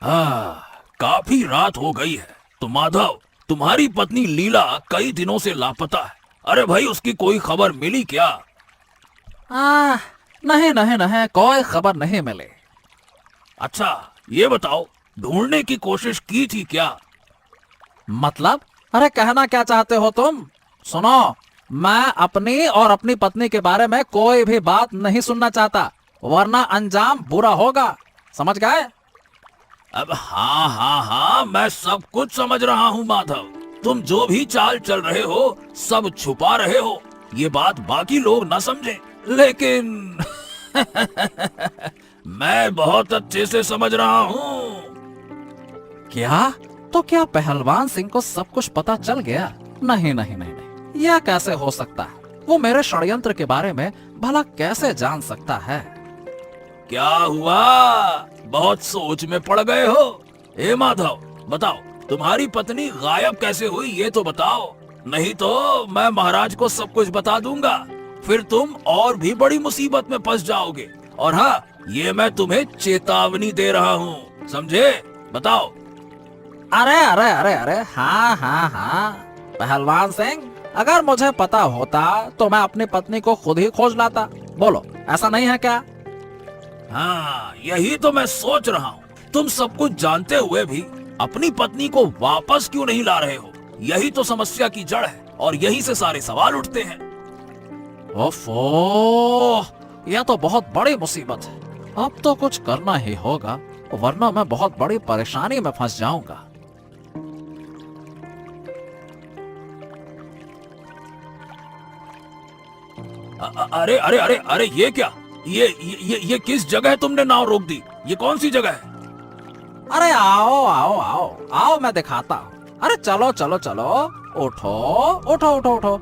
हाँ, काफी रात हो गई है। तो माधव, तुम्हारी पत्नी लीला कई दिनों से लापता है। अरे भाई, उसकी कोई खबर मिली क्या? नहीं नहीं नहीं, कोई खबर नहीं मिली। अच्छा, ये बताओ, ढूंढने की कोशिश की थी क्या? मतलब? अरे कहना क्या चाहते हो तुम? सुनो, मैं अपनी और अपनी पत्नी के बारे में कोई भी बात नहीं सुनना चाहता, वरना अंजाम बुरा होगा। समझ गए? अब हाँ हाँ हाँ, मैं सब कुछ समझ रहा हूँ माधव। तुम जो भी चाल चल रहे हो, सब छुपा रहे हो। ये बात बाकी लोग न समझे, लेकिन मैं बहुत अच्छे से समझ रहा हूँ। क्या? तो क्या पहलवान सिंह को सब कुछ पता चल गया? नहीं नहीं नहीं नहीं, यह कैसे हो सकता है? वो मेरे षड्यंत्र के बारे में भला कैसे जान सकता है? क्या हुआ? बहुत सोच में पड़ गए हो? ए माधव, बताओ, तुम्हारी पत्नी गायब कैसे हुई, ये तो बताओ। नहीं तो मैं महाराज को सब कुछ बता दूंगा। फिर तुम और भी बड़ी मुसीबत में फंस जाओगे। और हाँ, ये मैं तुम्हें चेतावनी दे रहा हूँ, समझे? बताओ। अरे अरे अरे अरे, हाँ हाँ हाँ, पहलवान सिंह, अगर मुझे पता होता तो मैं अपनी पत्नी को खुद ही खोज लाता। बोलो, ऐसा नहीं है क्या? हाँ, यही तो मैं सोच रहा हूँ। तुम सब कुछ जानते हुए भी अपनी पत्नी को वापस क्यों नहीं ला रहे हो? यही तो समस्या की जड़ है, और यही से सारे सवाल उठते हैं। ओफो, यह तो बहुत बड़ी मुसीबत है। अब तो कुछ करना ही होगा, वरना मैं बहुत बड़ी परेशानी में फंस जाऊंगा। अरे अरे अरे अरे, ये क्या? ये किस जगह तुमने नाव रोक दी? ये कौन सी जगह है? अरे आओ आओ आओ आओ, मैं दिखाता हूँ। अरे चलो चलो चलो, उठो उठो उठो उठो।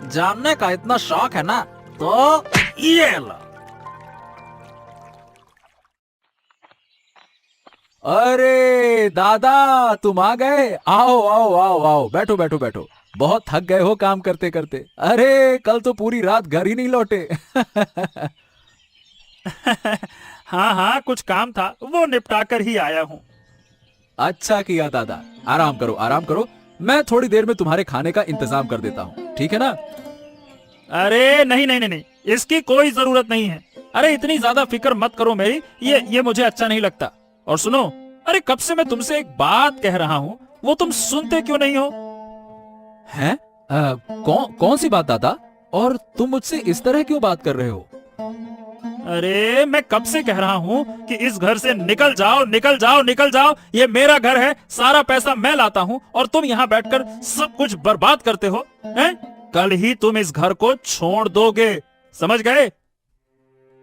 जानने का इतना शौक है ना, तो ये लो। अरे दादा, तुम आ गए। आओ आओ आओ आओ, बैठो बैठो बैठो। बहुत थक गए हो काम करते करते। अरे कल तो पूरी रात घर ही नहीं लौटे। हाँ हाँ, कुछ काम था, वो निपटा कर ही आया हूँ। अच्छा किया दादा। आराम करो आराम करो, मैं थोड़ी देर में तुम्हारे खाने का इंतजाम कर देता हूँ, ठीक है ना? अरे नहीं नहीं नहीं नहीं, इसकी कोई जरूरत नहीं है। अरे इतनी ज्यादा फिक्र मत करो मेरी, ये मुझे अच्छा नहीं लगता। और सुनो, अरे कब से मैं तुमसे एक बात कह रहा हूँ, वो तुम सुनते क्यों नहीं हो? हैं? कौन सी बात दादा? और तुम मुझसे इस तरह क्यों बात कर रहे हो? अरे मैं कब से कह रहा हूँ कि इस घर से निकल जाओ निकल जाओ निकल जाओ, ये मेरा घर है, सारा पैसा मैं लाता हूँ, और तुम यहाँ बैठकर सब कुछ बर्बाद करते हो, हैं? कल ही तुम इस घर को छोड़ दोगे, समझ गए?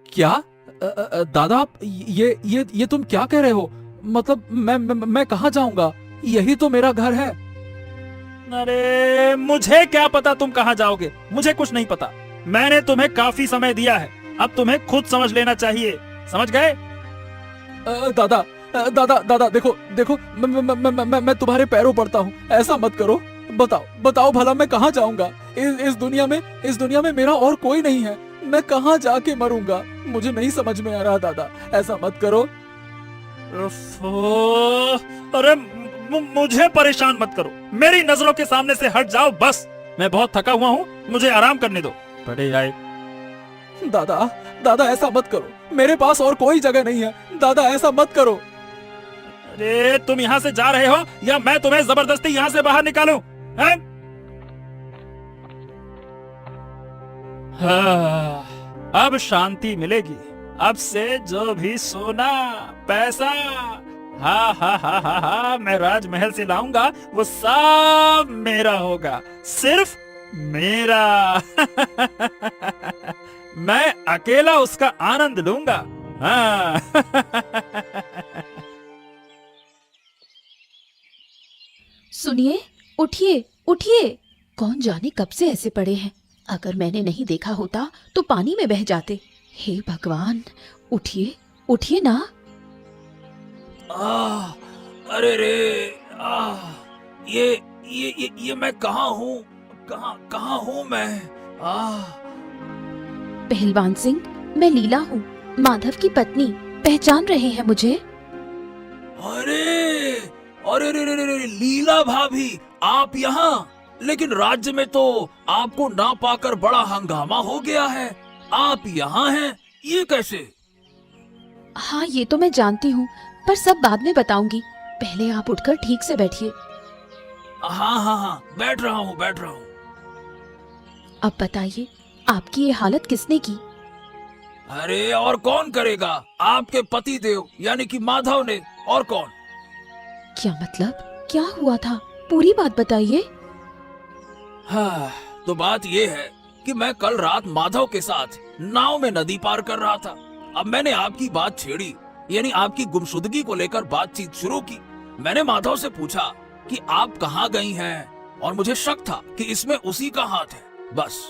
क्या? दादा, आप ये तुम क्या कह रहे हो? मतलब मैं कहाँ जाऊंगा? यही तो मेरा घर है। अरे मुझे क्या पता तुम कहाँ जाओगे, मुझे कुछ नहीं पता। मैंने तुम्हें काफी समय दिया है, अब तुम्हें खुद समझ लेना चाहिए, समझ गए? दादा दादा दादा, देखो देखो, मैं तुम्हारे पैरों पड़ता हूँ, ऐसा मत करो। बताओ बताओ भला, मैं कहाँ जाऊंगा? इस दुनिया में मेरा और कोई नहीं है। मैं कहाँ जाके मरूंगा? मुझे नहीं समझ में आ रहा दादा, ऐसा मत करो। अरे मुझे परेशान मत करो, मेरी नजरों के सामने से हट जाओ बस। मैं बहुत थका हुआ हूँ, मुझे आराम करने दो। बड़े आए। दादा दादा, ऐसा मत करो, मेरे पास और कोई जगह नहीं है। दादा ऐसा मत करो। अरे तुम यहाँ से जा रहे हो या मैं तुम्हें जबरदस्ती यहाँ से बाहर निकालूं? हैं? हाँ, अब शांति मिलेगी। अब से जो भी सोना पैसा, हाँ हाँ हाँ हाँ हाँ, मैं राजमहल से लाऊंगा, वो सब मेरा होगा, सिर्फ मेरा। मैं अकेला उसका आनंद लूंगा। हाँ। सुनिए, उठिए उठिए, कौन जाने कब से ऐसे पड़े हैं। अगर मैंने नहीं देखा होता तो पानी में बह जाते। हे भगवान, उठिए उठिए ना। अरे रे, ये मैं कहाँ हूँ? कहाँ हूँ मैं? पहलवान सिंह, मैं लीला हूँ। माधव की पत्नी, पहचान रहे हैं मुझे? अरे अरे रे रे रे रे, लीला भाभी, आप यहाँ? लेकिन राज्य में तो आपको ना पाकर बड़ा हंगामा हो गया है। आप यहाँ हैं, ये कैसे? हाँ, ये तो मैं जानती हूँ, पर सब बाद में बताऊंगी। पहले आप उठकर ठीक से बैठिए। हाँ हाँ हाँ, बैठ रहा हूँ, बैठ रहा हूँ। अब बताइए, आपकी ये हालत किसने की? अरे और कौन करेगा? आपके पति देव यानी कि माधव ने, और कौन? क्या मतलब? क्या हुआ था? पूरी बात बताइए। हाँ, तो बात ये है कि मैं कल रात माधव के साथ नाव में नदी पार कर रहा था। अब मैंने आपकी बात छेड़ी, यानी आपकी गुमशुदगी को लेकर बातचीत शुरू की। मैंने माधव से पूछा कि आप कहाँ गई हैं, और मुझे शक था कि इसमें उसी का हाथ है। बस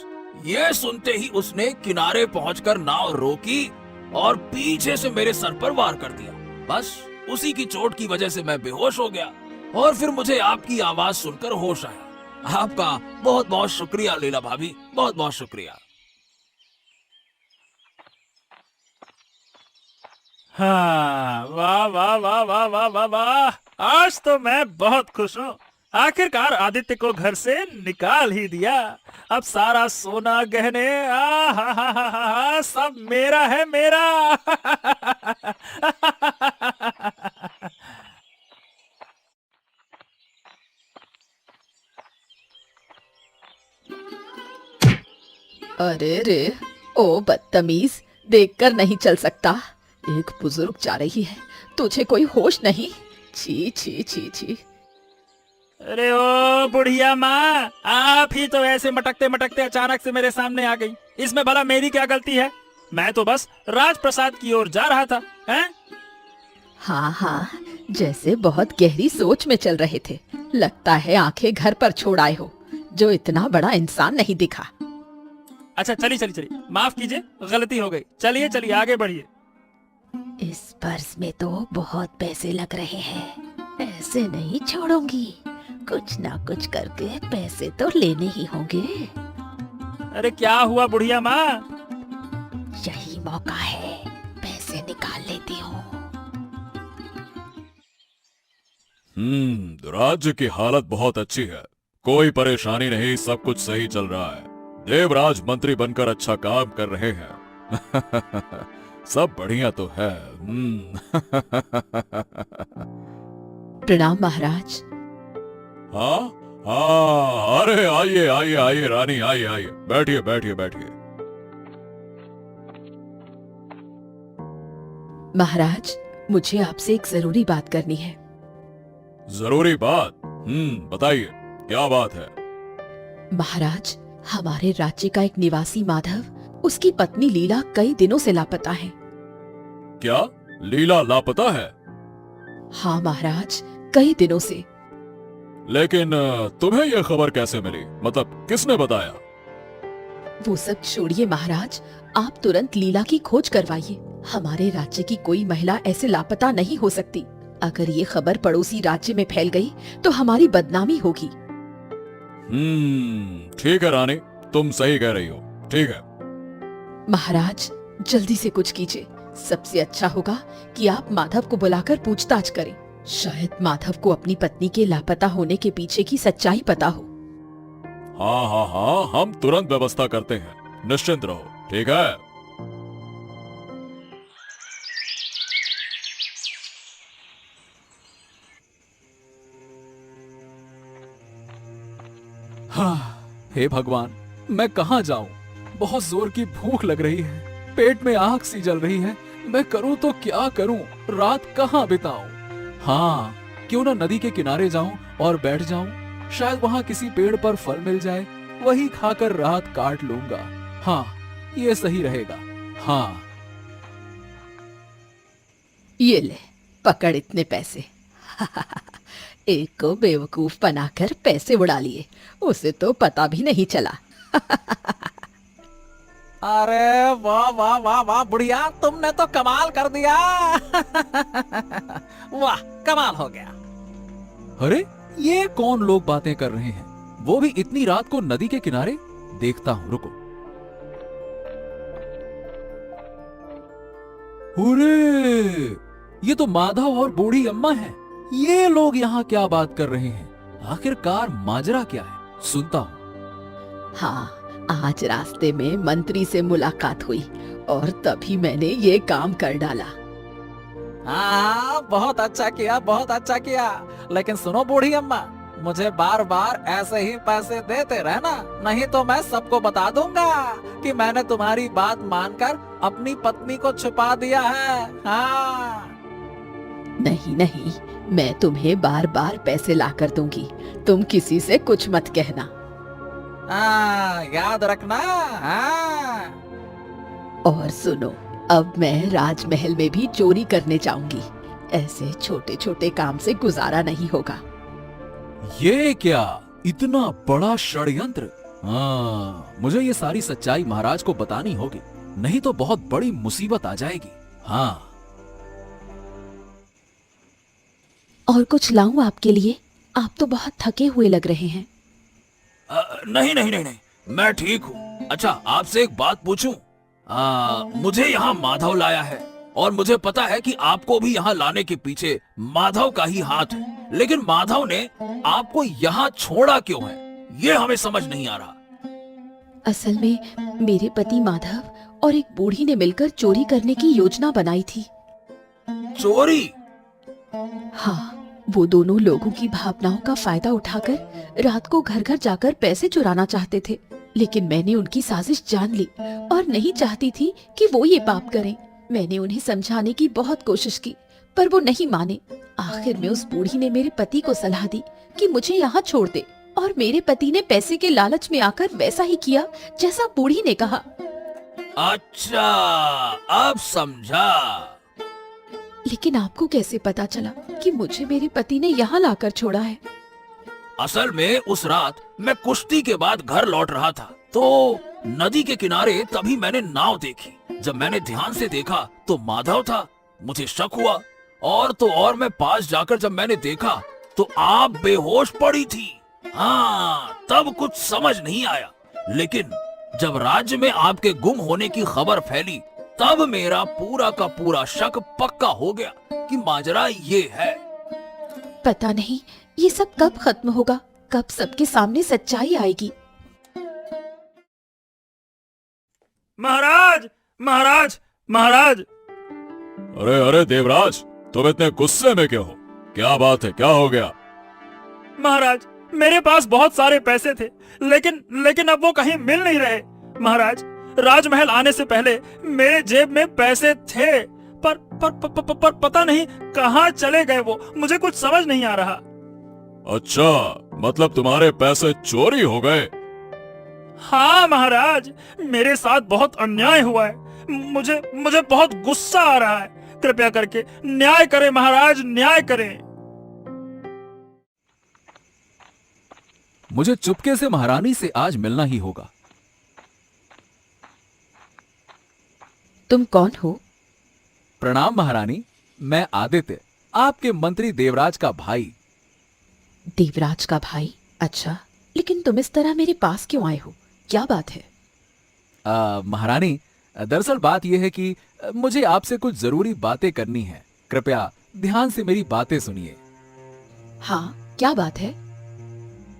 ये सुनते ही उसने किनारे पहुंचकर नाव रोकी और पीछे से मेरे सर पर वार कर दिया। बस उसी की चोट की वजह से मैं बेहोश हो गया, और फिर मुझे आपकी आवाज सुनकर होश आया। आपका बहुत बहुत शुक्रिया लीला भाभी, बहुत बहुत शुक्रिया। हाँ, वाह वाह वाह वाह वाह वाह वाह, आज तो मैं बहुत खुश हूँ। आखिरकार आदित्य को घर से निकाल ही दिया। अब सारा सोना गहने आ सब मेरा है, मेरा। अरे रे, ओ बदतमीज, देखकर नहीं चल सकता। एक बुजुर्ग जा रही है, तुझे कोई होश नहीं? छी छी छी छी। अरे ओ बुढ़िया माँ, आप ही तो ऐसे मटकते मटकते अचानक से मेरे सामने आ गई। इसमें भला मेरी क्या गलती है? मैं तो बस राजप्रसाद की ओर जा रहा था। हैं? हाँ हाँ, जैसे बहुत गहरी सोच में चल रहे थे। लगता है आंखें घर पर छोड़ आए हो, जो इतना बड़ा इंसान नहीं दिखा। अच्छा, चलिए चलिए चलिए, माफ कीजिए, गलती हो गई। चलिए चलिए, आगे बढ़िए। इस पर्स में तो बहुत पैसे लग रहे हैं, ऐसे नहीं छोड़ूंगी। कुछ ना कुछ करके पैसे तो लेने ही होंगे। अरे क्या हुआ बुढ़िया माँ? यही मौका है, पैसे निकाल लेती हूँ। राज्य की हालत बहुत अच्छी है, कोई परेशानी नहीं, सब कुछ सही चल रहा है। देवराज मंत्री बनकर अच्छा काम कर रहे हैं। सब बढ़िया तो है। प्रणाम महाराज। हाँ हाँ, अरे आइए आइए आइए रानी, आइए आइए, बैठिए बैठिए बैठिए। महाराज, मुझे आपसे एक जरूरी बात करनी है। जरूरी बात? बताइए, क्या बात है? महाराज, हमारे राज्य का एक निवासी माधव, उसकी पत्नी लीला कई दिनों से लापता है। क्या लीला लापता है? हाँ महाराज, कई दिनों से। लेकिन तुम्हें यह खबर कैसे मिली? मतलब किसने बताया? वो सब छोड़िए महाराज, आप तुरंत लीला की खोज करवाइए। हमारे राज्य की कोई महिला ऐसे लापता नहीं हो सकती। अगर ये खबर पड़ोसी राज्य में फैल गई तो हमारी बदनामी होगी। ठीक है रानी, तुम सही कह रही हो। ठीक है महाराज, जल्दी से कुछ कीजिए। सबसे अच्छा होगा कि आप माधव को बुलाकर पूछताछ करें। शायद माधव को अपनी पत्नी के लापता होने के पीछे की सच्चाई पता हो। हाँ हाँ हाँ, हम तुरंत व्यवस्था करते हैं, निश्चिंत रहो। ठीक है। हाँ, हे भगवान, मैं कहाँ जाऊं? बहुत जोर की भूख लग रही है, पेट में आग सी जल रही है। मैं करूं तो क्या करूं? रात कहाँ बिताऊं? हाँ, क्यों ना नदी के किनारे जाऊं और बैठ जाऊं। शायद वहाँ किसी पेड़ पर फल मिल जाए, वही खाकर रात काट लूंगा। हाँ, ये सही रहेगा। हाँ, ये ले, पकड़ इतने पैसे। एक को बेवकूफ बनाकर पैसे उड़ा लिए, उसे तो पता भी नहीं चला। अरे वाह वाह वाह वाह बुढ़िया, तुमने तो कमाल कर दिया। वाह, कमाल हो गया। अरे ये कौन लोग बातें कर रहे हैं? वो भी इतनी रात को नदी के किनारे? देखता हूं, रुको। अरे, ये तो माधव और बूढ़ी अम्मा हैं। ये लोग यहाँ क्या बात कर रहे हैं? आखिरकार माजरा क्या है? सुनता हूँ। हाँ, आज रास्ते में मंत्री से मुलाकात हुई और तभी मैंने ये काम कर डाला। हाँ, बहुत अच्छा किया, बहुत अच्छा किया। लेकिन सुनो बूढ़ी अम्मा, मुझे बार बार ऐसे ही पैसे देते रहना, नहीं तो मैं सबको बता दूंगा कि मैंने तुम्हारी बात मानकर अपनी पत्नी को छुपा दिया है। हाँ। नहीं नहीं, मैं तुम्हें बार बार पैसे ला कर दूंगी, तुम किसी से कुछ मत कहना। हाँ, याद रखना। हाँ। और सुनो, अब मैं राजमहल में भी चोरी करने जाऊंगी। ऐसे छोटे छोटे काम से गुजारा नहीं होगा। ये क्या, इतना बड़ा षड्यंत्र? हाँ, मुझे ये सारी सच्चाई महाराज को बतानी होगी, नहीं तो बहुत बड़ी मुसीबत आ जाएगी। हाँ। और कुछ लाऊं आपके लिए? आप तो बहुत थके हुए लग रहे हैं। नहीं नहीं नहीं नहीं, मैं ठीक हूँ। अच्छा, आपसे एक बात पूछूं? मुझे यहाँ माधव लाया है और मुझे पता है कि आपको भी यहाँ लाने के पीछे माधव का ही हाथ है, लेकिन माधव ने आपको यहाँ छोड़ा क्यों है, ये हमें समझ नहीं आ रहा। असल में मेरे पति माधव और एक बूढ़ी ने मिलकर चोरी करने की योजना बनाई थी। चोरी? हाँ, वो दोनों लोगों की भावनाओं का फायदा उठाकर रात को घर घर जाकर पैसे चुराना चाहते थे, लेकिन मैंने उनकी साजिश जान ली और नहीं चाहती थी कि वो ये पाप करें। मैंने उन्हें समझाने की बहुत कोशिश की, पर वो नहीं माने। आखिर में उस बूढ़ी ने मेरे पति को सलाह दी कि मुझे यहाँ छोड़ दे, और मेरे पति ने पैसे के लालच में आकर वैसा ही किया जैसा बूढ़ी ने कहा। अच्छा, अब समझा। लेकिन आपको कैसे पता चला कि मुझे मेरे पति ने यहाँ लाकर छोड़ा है? असल में उस रात मैं कुश्ती के बाद घर लौट रहा था, तो नदी के किनारे तभी मैंने नाव देखी। जब मैंने ध्यान से देखा तो माधव था। मुझे शक हुआ, और तो और मैं पास जाकर जब मैंने देखा तो आप बेहोश पड़ी थी। हाँ, तब कुछ समझ नहीं आया, लेकिन जब राज्य में आपके गुम होने की खबर फैली तब मेरा पूरा का पूरा शक पक्का हो गया कि माजरा ये है। पता नहीं ये सब कब खत्म होगा, कब सबके सामने सच्चाई आएगी। महाराज, महाराज, महाराज। अरे अरे देवराज, तुम इतने गुस्से में क्यों हो? क्या बात है, क्या हो गया? महाराज, मेरे पास बहुत सारे पैसे थे, लेकिन अब वो कहीं मिल नहीं रहे। महाराज, राजमहल आने से पहले मेरे जेब में पैसे थे, पर पता नहीं कहाँ चले गए वो, मुझे कुछ समझ नहीं आ रहा। अच्छा, मतलब तुम्हारे पैसे चोरी हो गए? हाँ महाराज, मेरे साथ बहुत अन्याय हुआ है। मुझे बहुत गुस्सा आ रहा है। कृपया करके न्याय करें महाराज, न्याय करें। मुझे चुपके से महारानी से आज मिलना ही होगा। तुम कौन हो? प्रणाम महारानी, मैं आदित्य, आपके मंत्री देवराज का भाई। देवराज का भाई? अच्छा, लेकिन तुम इस तरह मेरे पास क्यों आए हो? क्या बात है? महारानी, दरअसल बात यह है कि मुझे आपसे कुछ जरूरी बातें करनी है। कृपया ध्यान से मेरी बातें सुनिए। हाँ, क्या बात है?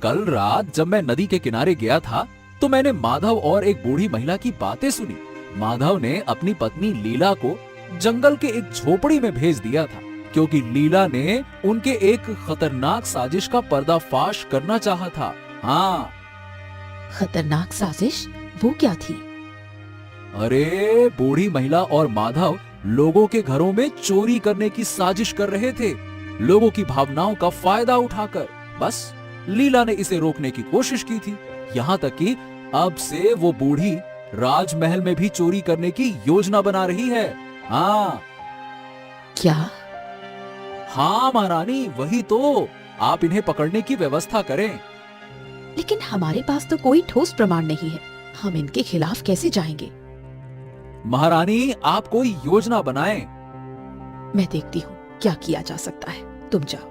कल रात जब मैं नदी के किनारे गया था तो मैंने माधव और एक बूढ़ी महिला की बातें सुनी। माधव ने अपनी पत्नी लीला को जंगल के एक झोपड़ी में भेज दिया था, क्योंकि लीला ने उनके एक खतरनाक साजिश का पर्दाफाश करना चाहा था। हाँ। खतरनाक साजिश? वो क्या थी? अरे, बूढ़ी महिला और माधव लोगों के घरों में चोरी करने की साजिश कर रहे थे, लोगों की भावनाओं का फायदा उठाकर। बस लीला ने इसे रोकने की कोशिश की थी, यहाँ तक कि अब से वो बूढ़ी राजमहल में भी चोरी करने की योजना बना रही है। हाँ। क्या? हाँ महारानी, वही तो। आप इन्हें पकड़ने की व्यवस्था करें। लेकिन हमारे पास तो कोई ठोस प्रमाण नहीं है, हम इनके खिलाफ कैसे जाएंगे? महारानी, आप कोई योजना बनाएं। मैं देखती हूँ क्या किया जा सकता है, तुम जाओ।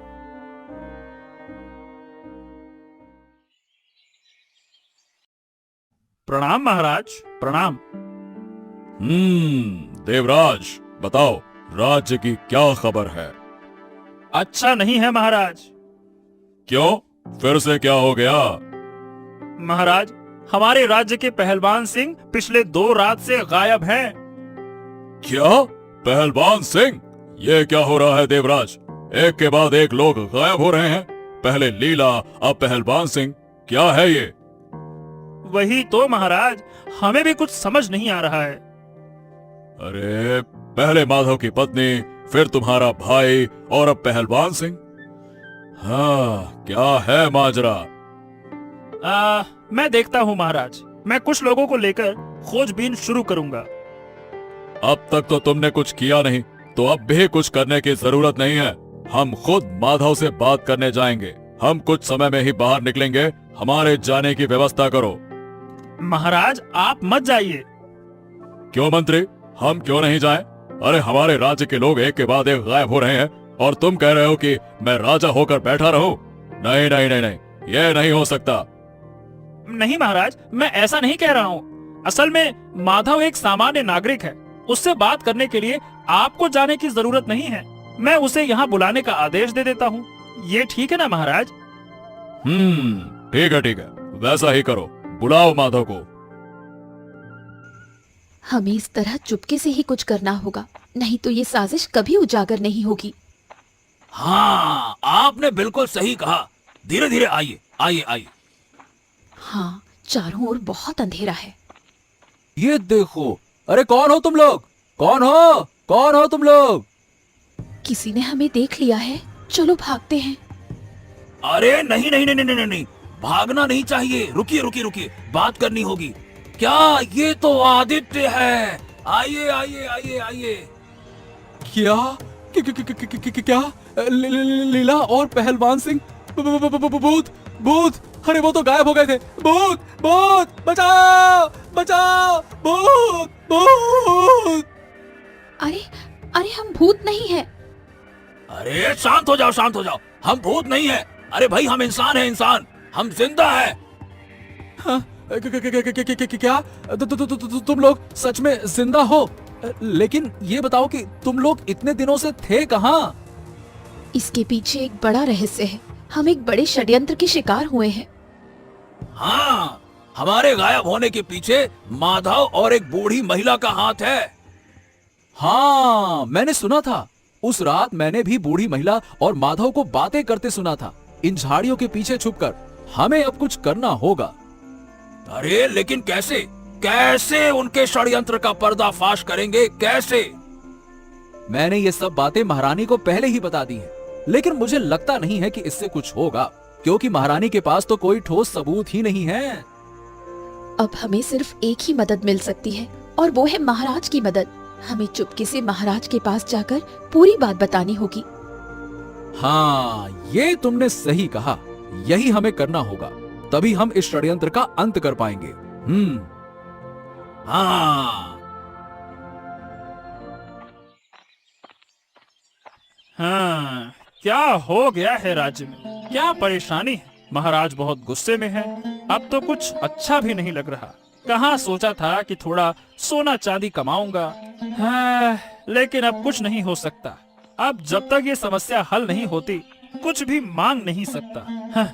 प्रणाम महाराज, प्रणाम। देवराज, बताओ, राज्य की क्या खबर है? अच्छा नहीं है महाराज। क्यों, फिर से क्या हो गया? महाराज, हमारे राज्य के पहलवान सिंह पिछले 2 रात से गायब हैं। क्या? पहलवान सिंह? ये क्या हो रहा है देवराज? एक के बाद एक लोग गायब हो रहे हैं। पहले लीला, अब पहलवान सिंह। क्या है ये? वही तो महाराज, हमें भी कुछ समझ नहीं आ रहा है। अरे, पहले माधव की पत्नी, फिर तुम्हारा भाई और अब पहलवान सिंह। हाँ, क्या है माजरा? मैं देखता हूँ महाराज। मैं कुछ लोगों को लेकर खोजबीन शुरू करूंगा। अब तक तो तुमने कुछ किया नहीं, तो अब भी कुछ करने की जरूरत नहीं है। हम खुद माधव से बात करने जाएंगे। हम कुछ समय में ही बाहर निकलेंगे। हमारे जाने की व्यवस्था करो। महाराज, आप मत जाइए। क्यों मंत्री, हम क्यों नहीं जाएं? अरे, हमारे राज्य के लोग एक के बाद एक गायब हो रहे हैं और तुम कह रहे हो कि मैं राजा होकर बैठा रहूं? नहीं नहीं नहीं नहीं, यह नहीं हो सकता। नहीं महाराज, मैं ऐसा नहीं कह रहा हूँ। असल में माधव एक सामान्य नागरिक है। उससे बात करने के लिए आपको जाने की जरूरत नहीं है। मैं उसे यहाँ बुलाने का आदेश दे देता हूँ। ये ठीक है ना महाराज? ठीक है, वैसा ही करो। बुलाओ माधव को। हमें इस तरह चुपके से ही कुछ करना होगा, नहीं तो ये साजिश कभी उजागर नहीं होगी। हाँ, आपने बिल्कुल सही कहा। धीरे धीरे आइए, आइए आइए। हाँ, चारों ओर बहुत अंधेरा है। ये देखो, अरे कौन हो तुम लोग? कौन हो तुम लोग? किसी ने हमें देख लिया है। चलो भागते हैं। अरे नहीं नहीं नहीं नहीं नहीं नहीं, भागना नहीं चाहिए। रुकिए रुकिए रुकिए, बात करनी होगी। क्या? ये तो आदित्य है। आइए आइए आइए आइए। क्या? क्या? लीला और पहलवान सिंह? भूत भूत! अरे वो तो गायब हो गए थे। भूत भूत! बचाओ बचाओ! भूत भूत! अरे अरे, हम भूत नहीं है। अरे शांत हो जाओ, शांत हो जाओ। हम भूत नहीं है। अरे भाई, हम इंसान हैं, इंसान। हम जिंदा है। क्या? तुम लोग सच में जिंदा हो? लेकिन ये बताओ कि तुम लोग इतने दिनों से थे कहाँ? इसके पीछे एक बड़ा रहस्य है। हम एक बड़े षड्यंत्र के शिकार हुए हैं। हाँ, हमारे गायब होने के पीछे माधव और एक बूढ़ी महिला का हाथ है। हाँ, मैंने सुना था। उस रात मैंने भी बूढ़ी महिला और माधव को बातें करते सुना था, इन झाड़ियों के पीछे छुपकर। हमें अब कुछ करना होगा। अरे लेकिन कैसे? कैसे उनके षड्यंत्र का पर्दाफाश करेंगे? कैसे? मैंने ये सब बातें महारानी को पहले ही बता दी हैं, लेकिन मुझे लगता नहीं है कि इससे कुछ होगा, क्योंकि महारानी के पास तो कोई ठोस सबूत ही नहीं है। अब हमें सिर्फ एक ही मदद मिल सकती है, और वो है महाराज की मदद। हमें चुपके से महाराज के पास जाकर पूरी बात बतानी होगी। हाँ, ये तुमने सही कहा। यही हमें करना होगा, तभी हम इस षड्यंत्र का अंत कर पाएंगे। हाँ, क्या हो गया है राज्य में? क्या परेशानी है? महाराज बहुत गुस्से में है। अब तो कुछ अच्छा भी नहीं लग रहा। कहाँ सोचा था कि थोड़ा सोना चांदी कमाऊंगा। हाँ, लेकिन अब कुछ नहीं हो सकता। अब जब तक ये समस्या हल नहीं होती, कुछ भी मांग नहीं सकता। हाँ।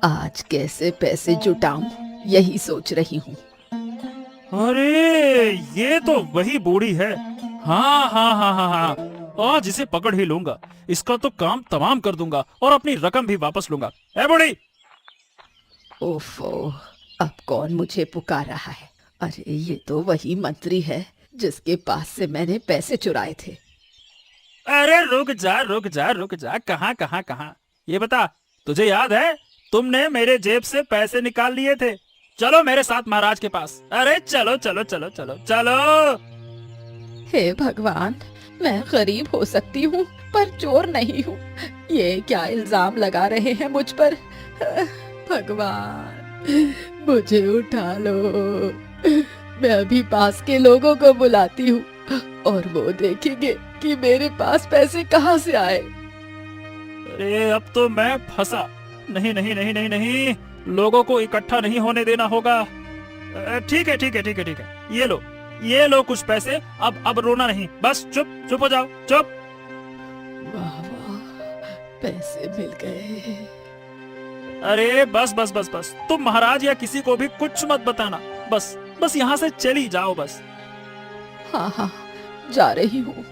आज कैसे पैसे जुटाऊं, यही सोच रही हूँ। अरे ये तो वही बूढ़ी है। हाँ हाँ हाँ हाँ हाँ, आज इसे पकड़ ही लूंगा। इसका तो काम तमाम कर दूंगा और अपनी रकम भी वापस लूंगा। ए बूढ़ी! ओफो, अब कौन मुझे पुकार रहा है? अरे ये तो वही मंत्री है जिसके पास से मैंने पैसे चुराए थे। अरे रुक जा रुक जा रुक जा, कहाँ कहाँ कहाँ? ये बता, तुझे याद है तुमने मेरे जेब से पैसे निकाल लिए थे? चलो मेरे साथ महाराज के पास। अरे चलो चलो चलो चलो चलो। हे भगवान, मैं गरीब हो सकती हूँ पर चोर नहीं हूँ। ये क्या इल्जाम लगा रहे हैं मुझ पर? भगवान, मुझे उठा लो। मैं अभी पास के लोगों को बुलाती हूँ और वो देखेंगे कि मेरे पास पैसे कहाँ से आए। अरे अब तो मैं फंसा। नहीं नहीं नहीं नहीं नहीं, लोगों को इकट्ठा नहीं होने देना होगा। ठीक है ठीक है ठीक है ठीक है, ये लो ये लो कुछ पैसे, अब रोना नहीं, बस चुप चुप हो जाओ, चुप। वाह वाह, पैसे मिल गए। अरे बस बस बस बस, तुम महाराज या किसी को भी कुछ मत बताना, बस बस यहाँ से चली जाओ बस। हाँ हाँ, जा रही हूँ।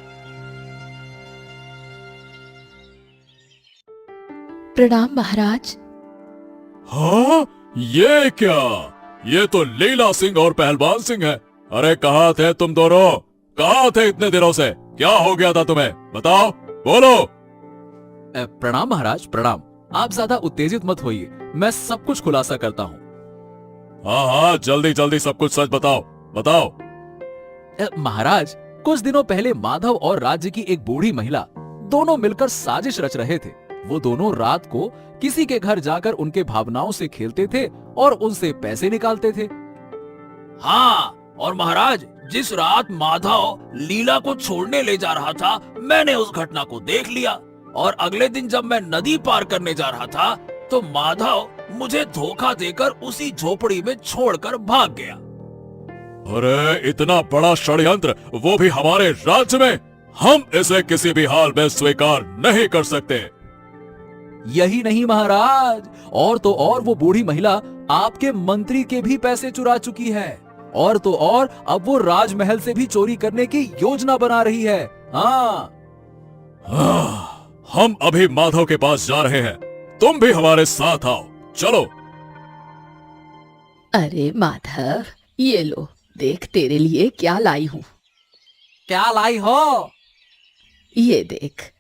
प्रणाम महाराज। हाँ, ये क्या? ये तो लीला सिंह और पहलवान सिंह है। अरे कहाँ थे तुम दोनों? कहाँ थे इतने दिनों से? क्या हो गया था तुम्हें? बताओ, बोलो। प्रणाम महाराज, प्रणाम। आप ज्यादा उत्तेजित मत होइए, मैं सब कुछ खुलासा करता हूँ। हाँ हाँ, जल्दी जल्दी सब कुछ सच बताओ, बताओ। महाराज, कुछ दिनों पहले माधव और राज्य की एक बूढ़ी महिला दोनों मिलकर साजिश रच रहे थे। वो दोनों रात को किसी के घर जाकर उनके भावनाओं से खेलते थे और उनसे पैसे निकालते थे। हाँ, और महाराज, जिस रात माधव लीला को छोड़ने ले जा रहा था, मैंने उस घटना को देख लिया। और अगले दिन जब मैं नदी पार करने जा रहा था, तो माधव मुझे धोखा देकर उसी झोपड़ी में छोड़कर भाग गया। अरे इतना बड़ा षड्यंत्र, वो भी हमारे राज्य में! हम इसे किसी भी हाल में स्वीकार नहीं कर सकते। यही नहीं महाराज, और तो और वो बूढ़ी महिला आपके मंत्री के भी पैसे चुरा चुकी है। और तो और अब वो राजमहल से भी चोरी करने की योजना बना रही है। हाँ, हम अभी माधव के पास जा रहे हैं, तुम भी हमारे साथ आओ, चलो। अरे माधव, ये लो, देख तेरे लिए क्या लाई हूँ। क्या लाई हो? ये देख।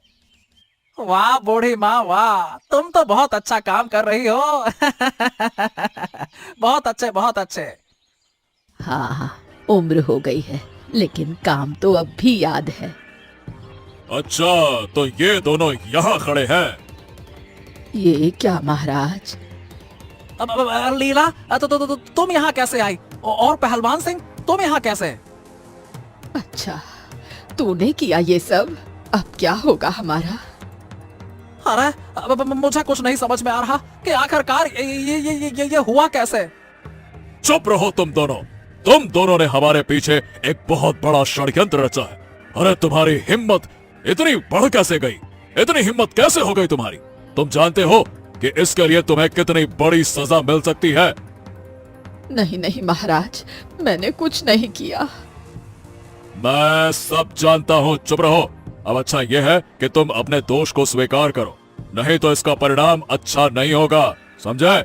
वाह बूढ़ी माँ, वाह, तुम तो बहुत अच्छा काम कर रही हो। बहुत अच्छे, बहुत अच्छे। हाँ हाँ, उम्र हो गई है, लेकिन काम तो अब भी याद है। अच्छा, तो ये दोनों यहाँ खड़े हैं। ये क्या महाराज? अब लीला, तुम यहाँ कैसे आई? और पहलवान सिंह, तुम यहाँ कैसे? अच्छा, तूने किया ये सब? अब क्या होगा हमारा? अरे मुझे कुछ नहीं समझ में आ रहा कि आखिरकार ये हुआ कैसे? चुप रहो तुम दोनों। तुम दोनों ने हमारे पीछे एक बहुत बड़ा षड्यंत्र रचा है। अरे तुम्हारी हिम्मत इतनी बढ़ कैसे गई? इतनी हिम्मत कैसे हो गई तुम्हारी? तुम जानते हो कि इसके लिए तुम्हें कितनी बड़ी सजा मिल सकती है? नहीं नहीं महाराज, मैंने कुछ नहीं किया। मैं सब जानता हूँ, चुप रहो। अब अच्छा यह है कि तुम अपने दोष को स्वीकार करो, नहीं तो इसका परिणाम अच्छा नहीं होगा, समझे?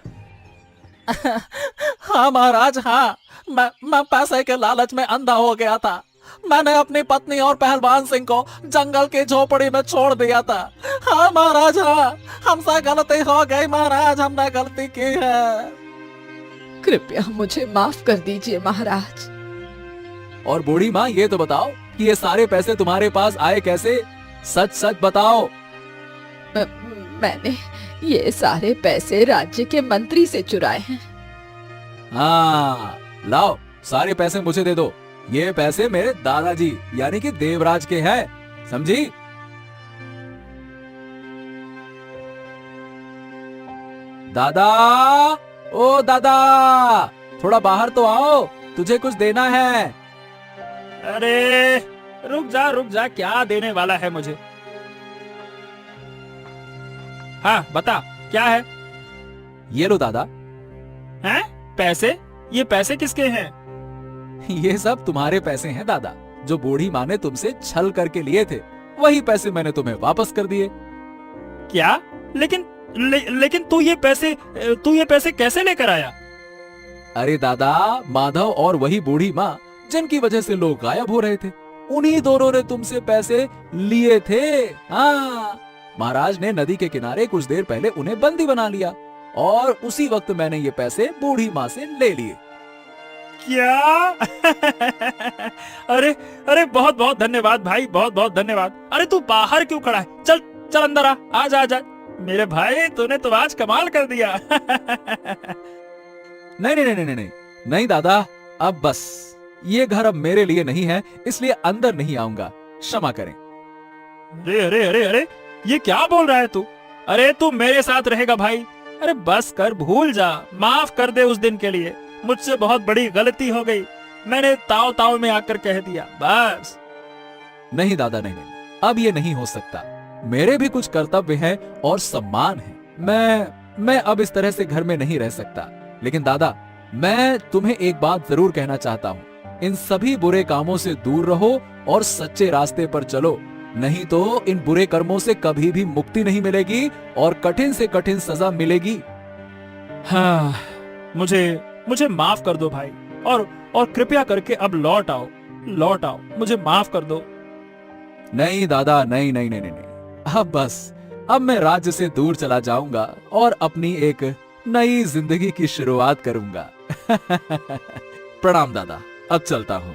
हाँ महाराज, हाँ, मैं पैसे के लालच में अंधा हो गया था। मैंने अपनी पत्नी और पहलवान सिंह को जंगल की झोपड़ी में छोड़ दिया था। हाँ महाराज, हाँ, हमसे गलती हो गई महाराज, हमने गलती की है। कृपया मुझे माफ कर दीजिए महाराज। और बूढ़ी माँ, ये तो बताओ कि ये सारे पैसे तुम्हारे पास आए कैसे? सच सच बताओ। मैंने ये सारे पैसे राज्य के मंत्री से चुराए हैं। हाँ, लाओ, सारे पैसे मुझे दे दो। ये पैसे मेरे दादाजी यानी कि देवराज के हैं, समझी? दादा, ओ दादा, थोड़ा बाहर तो आओ, तुझे कुछ देना है। अरे रुक जा, क्या देने वाला है मुझे? हाँ बता, क्या है? ये लो दादा। हैं? पैसे? ये पैसे किसके हैं? ये सब तुम्हारे पैसे हैं दादा, जो बूढ़ी माँ ने तुमसे छल करके लिए थे। वही पैसे मैंने तुम्हें वापस कर दिए। क्या? लेकिन तू ये पैसे कैसे लेकर आया? अरे दादा, माधव और वही बूढ़ी माँ जिनकी वजह से लोग गायब हो रहे थे, उन्हीं दोनों ने तुमसे पैसे लिए थे। हाँ, महाराज ने नदी के किनारे कुछ देर पहले उन्हें बंदी बना लिया और उसी वक्त मैंने ये पैसे बूढ़ी माँ से ले लिए। क्या? अरे बहुत बहुत धन्यवाद भाई, बहुत बहुत धन्यवाद। अरे तू बाहर क्यों खड़ा है? चल चल अंदर आ जा मेरे भाई, तूने तो आज कमाल कर दिया। नहीं दादा, अब बस, ये घर अब मेरे लिए नहीं है, इसलिए अंदर नहीं आऊंगा, क्षमा करें। अरे ये क्या बोल रहा है तू? अरे तू मेरे साथ रहेगा भाई। अरे बस कर, भूल जा, माफ कर दे उस दिन के लिए। मुझसे बहुत बड़ी गलती हो गई, मैंने ताव ताव में आकर कह दिया, बस। नहीं दादा, नहीं नहीं, अब ये नहीं हो सकता। मेरे भी कुछ कर्तव्य हैं और सम्मान है। मैं अब इस तरह से घर में नहीं रह सकता। लेकिन दादा, मैं तुम्हें एक बात जरूर कहना चाहता हूँ, इन सभी बुरे कामों से दूर रहो और सच्चे रास्ते पर चलो, नहीं तो इन बुरे कर्मों से कभी भी मुक्ति नहीं मिलेगी और कठिन से कठिन सजा मिलेगी। हाँ, मुझे माफ कर दो भाई, और कृपया करके अब लौट आओ, मुझे माफ कर दो। नहीं दादा, नहीं नहीं नहीं नहीं, नहीं। अब बस, अब मैं राज्य से दूर चला जाऊंगा और अपनी एक नई जिंदगी की शुरुआत करूंगा। प्रणाम दादा, अब चलता हूँ।